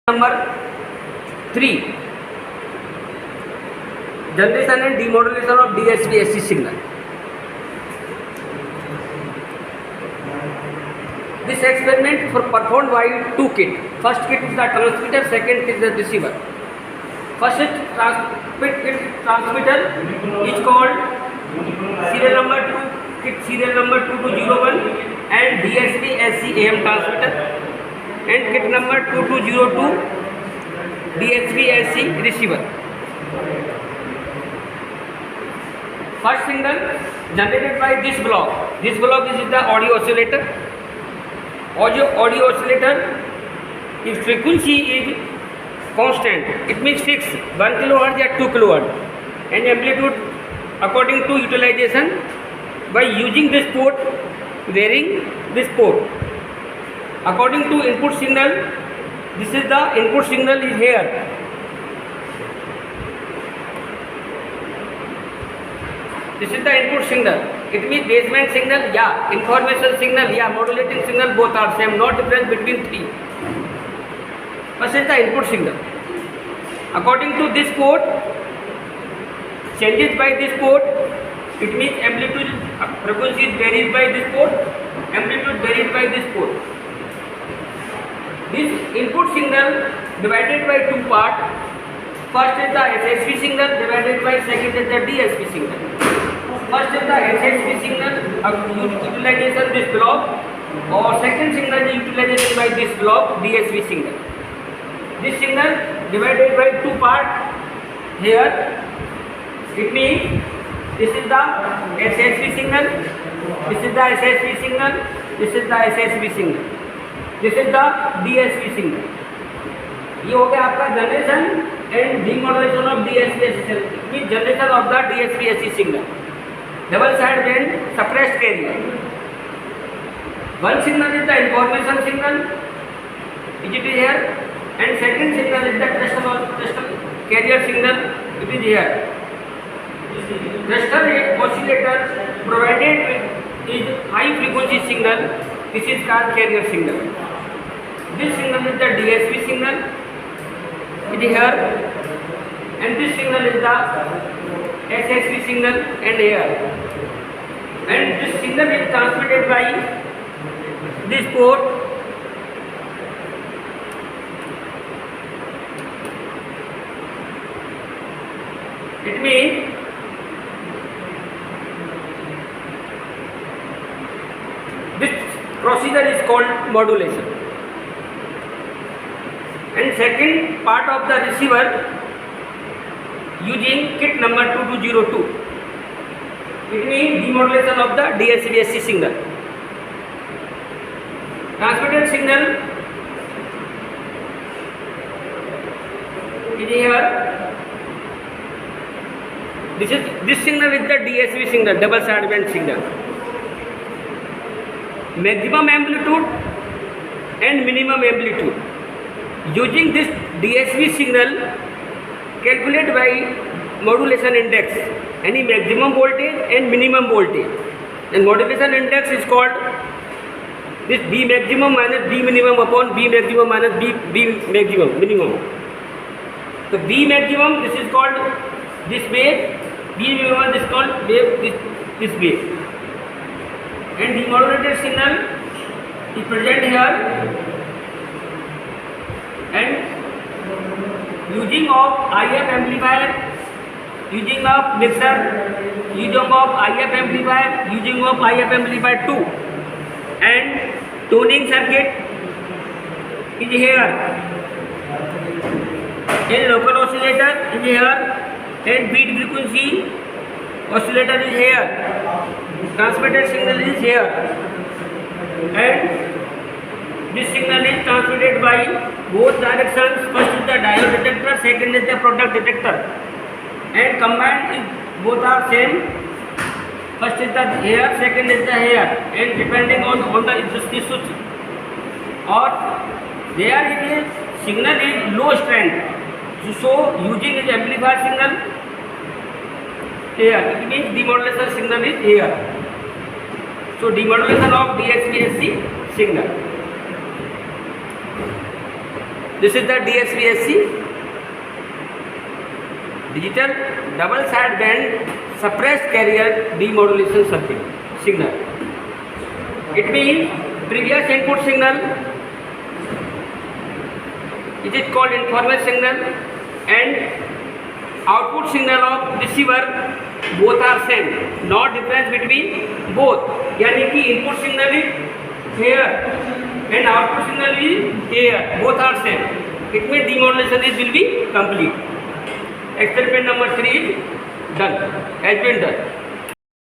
Number 3, generation and demodulation of DSP-SC signal. This experiment for performed by two kits. First kit is the transmitter, second kit is the receiver. First transmitter is called serial number 2, kit serial number 2201 and DSP-SC AM transmitter, and kit number 2202 DSP-SC receiver. First signal generated by this block. This block is the audio oscillator. Audio oscillator, its frequency is constant. It means fixed 1 kHz or 2 kHz, and amplitude according to utilization. By using this port, varying this port according to input signal. This is the input signal is here. This is the input signal. It means baseband signal, yeah. Information signal, yeah. Modulating signal, both are same. No difference between three. First is the input signal. According to this port, changes by this port. It means amplitude, frequency varies by this port. Amplitude varies by this port. This input signal divided by two parts. First is the SSP signal divided by second is the DSP signal. First is the SSP signal utilization this block, or second signal is utilization by this block DSP signal. This signal divided by two parts here. It means this is the SSP signal, this is the SSP signal, this is the SSP signal, this is the DSP signal. ये हो गया आपका generation and demodulation of DSP-SC signal. It means generation of the DSP-SC signal. Double side band suppressed carrier. One signal is the information signal, it is here, and second signal is the crystal carrier signal, it is here. Crystal oscillator provided is high frequency signal. This is called carrier signal. This signal is the DSP signal, it is here, and this signal is the SSP signal and here. And this signal is transmitted by this port. It means this procedure is called modulation. And second part of the receiver using kit number 2202. It means demodulation of the DSP-SC signal. Transmitted signal is here. This signal is the DSP signal, double sideband signal. Maximum amplitude and minimum amplitude. Using this DSP signal, calculate by modulation index any maximum voltage and minimum voltage. And modulation index is called this B maximum minus B minimum upon B maximum minus B maximum minimum. So B maximum, this is called this wave. B minimum, this is called wave, this wave. And demodulated signal is present here. And using of IF amplifier, using of mixer, using of IF amplifier, using of IF amplifier 2, and tuning circuit is here, and local oscillator is here, and beat frequency oscillator is here, transmitted signal is here, and this signal is transmitted by both directions. First is the diode detector, second is the product detector, and combined is both are same. First is the here, second is the here, and depending on the switch, or there is a signal is low strength. So using is amplifier signal here. It means demodulation signal is here. So demodulation of DSP-SC signal. This is the DSPSC, digital double sideband suppressed carrier demodulation circuit signal. It means previous input signal, it is called information signal, and output signal of receiver both are same, no difference between both. यानी कि input signal is here and output signal is here, both are same. It means demodulation will be complete. Experiment number 3 is done, has been done.